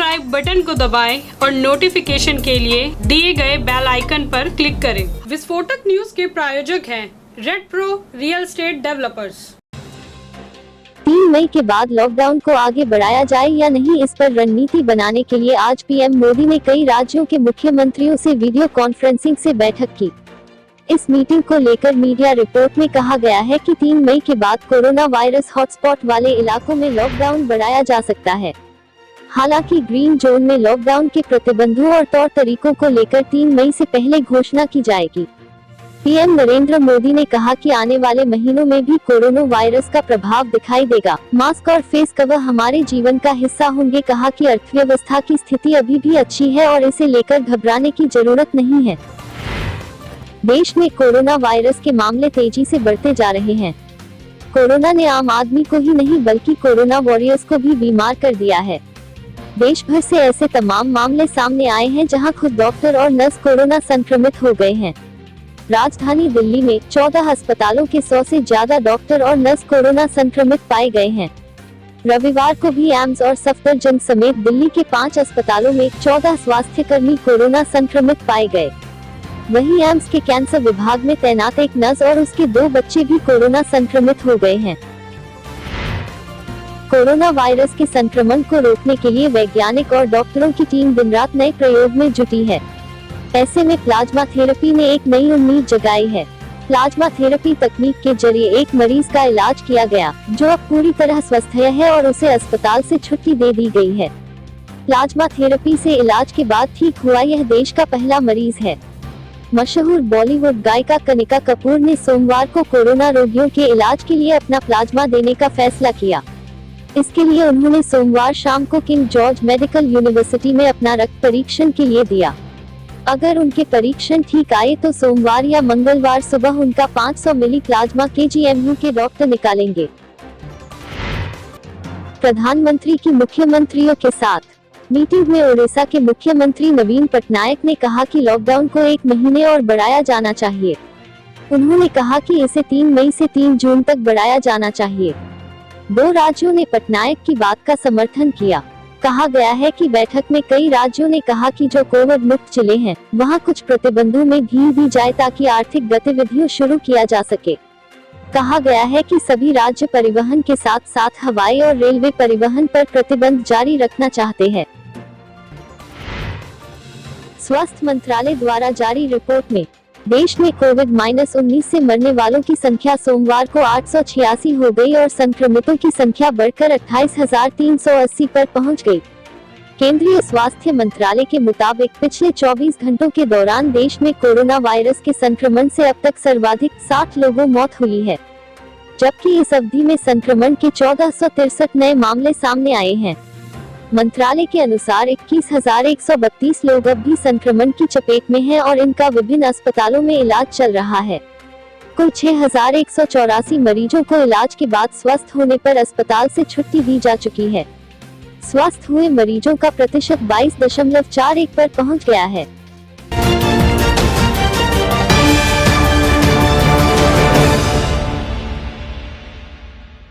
Subscribe button को दबाएं और नोटिफिकेशन के लिए दिए गए बेल आइकन पर क्लिक करें। विस्फोटक न्यूज के प्रायोजक हैं red pro real estate developers. 3 मई के बाद लॉकडाउन को आगे बढ़ाया जाए या नहीं, इस पर रणनीति बनाने के लिए आज पीएम मोदी ने कई राज्यों के मुख्यमंत्रियों से वीडियो कॉन्फ्रेंसिंग से बैठक की। इस मीटिंग को लेकर मीडिया रिपोर्ट में कहा गया है कि 3 मई के बाद कोरोना वायरस हॉटस्पॉट वाले इलाकों में लॉकडाउन बढ़ाया जा सकता है। हालांकि ग्रीन जोन में लॉकडाउन के प्रतिबंधों और तौर तरीकों को लेकर 3 मई से पहले घोषणा की जाएगी। पीएम नरेंद्र मोदी ने कहा कि आने वाले महीनों में भी कोरोना वायरस का प्रभाव दिखाई देगा। मास्क और फेस कवर हमारे जीवन का हिस्सा होंगे। कहा कि अर्थव्यवस्था की स्थिति अभी भी अच्छी है और इसे लेकर घबराने की जरूरत नहीं है। देश में कोरोना वायरस के मामले तेजी से बढ़ते जा रहे हैं। कोरोना ने आम आदमी को ही नहीं बल्कि कोरोना वॉरियर्स को भी बीमार कर दिया है। देश भर से ऐसे तमाम मामले सामने आए हैं जहां खुद डॉक्टर और नर्स कोरोना संक्रमित हो गए हैं। राजधानी दिल्ली में 14 अस्पतालों के 100 से ज्यादा डॉक्टर और नर्स कोरोना संक्रमित पाए गए हैं। रविवार को भी एम्स और सफदरजंग समेत दिल्ली के 5 अस्पतालों में 14 स्वास्थ्यकर्मी कोरोना संक्रमित पाए गए। वहीं एम्स के कैंसर विभाग में तैनात एक नर्स और उसके 2 बच्चे भी कोरोना संक्रमित हो गए हैं। कोरोना वायरस के संक्रमण को रोकने के लिए वैज्ञानिक और डॉक्टरों की टीम दिन रात नए प्रयोग में जुटी है। ऐसे में प्लाज्मा थेरेपी ने एक नई उम्मीद जगाई है। प्लाज्मा थेरेपी तकनीक के जरिए एक मरीज का इलाज किया गया जो अब पूरी तरह स्वस्थ है और उसे अस्पताल से छुट्टी दे दी गई है। प्लाज्मा थेरेपी से इलाज के बाद ठीक हुआ यह देश का पहला मरीज है। मशहूर बॉलीवुड गायिका कनिका कपूर ने सोमवार को कोरोना रोगियों के इलाज के लिए अपना प्लाज्मा देने का फैसला किया। इसके लिए उन्होंने सोमवार शाम को किंग जॉर्ज मेडिकल यूनिवर्सिटी में अपना रक्त परीक्षण के लिए दिया। अगर उनके परीक्षण ठीक आए तो सोमवार या मंगलवार सुबह उनका 500 मिली प्लाज्मा केजीएमयू के डॉक्टर निकालेंगे। प्रधानमंत्री की मुख्यमंत्रियों के साथ मीटिंग में ओडिशा के मुख्यमंत्री नवीन पटनायक ने कहा कि लॉकडाउन को 1 महीने और बढ़ाया जाना चाहिए। उन्होंने कहा कि इसे 3 मई से 3 जून तक बढ़ाया जाना चाहिए। 2 राज्यों ने पटनायक की बात का समर्थन किया। कहा गया है कि बैठक में कई राज्यों ने कहा कि जो कोविड मुक्त जिले हैं वहां कुछ प्रतिबंधों में ढील दी जाए ताकि आर्थिक गतिविधियों शुरू किया जा सके। कहा गया है कि सभी राज्य परिवहन के साथ साथ हवाई और रेलवे परिवहन पर प्रतिबंध जारी रखना चाहते हैं। स्वास्थ्य मंत्रालय द्वारा जारी रिपोर्ट में देश में कोविड-19 से मरने वालों की संख्या सोमवार को 886 हो गई और संक्रमितों की संख्या बढ़कर 28,380 पर पहुंच गई। केंद्रीय स्वास्थ्य मंत्रालय के मुताबिक पिछले 24 घंटों के दौरान देश में कोरोना वायरस के संक्रमण से अब तक सर्वाधिक 60 लोगों मौत हुई है, जबकि इस अवधि में संक्रमण के 1463 नए मामले सामने आए हैं। मंत्रालय के अनुसार 21,132 लोग अब भी संक्रमण की चपेट में हैं और इनका विभिन्न अस्पतालों में इलाज चल रहा है। कुल 6,184 मरीजों को इलाज के बाद स्वस्थ होने पर अस्पताल से छुट्टी दी जा चुकी है। स्वस्थ हुए मरीजों का प्रतिशत 22.41 पर पहुंच गया है।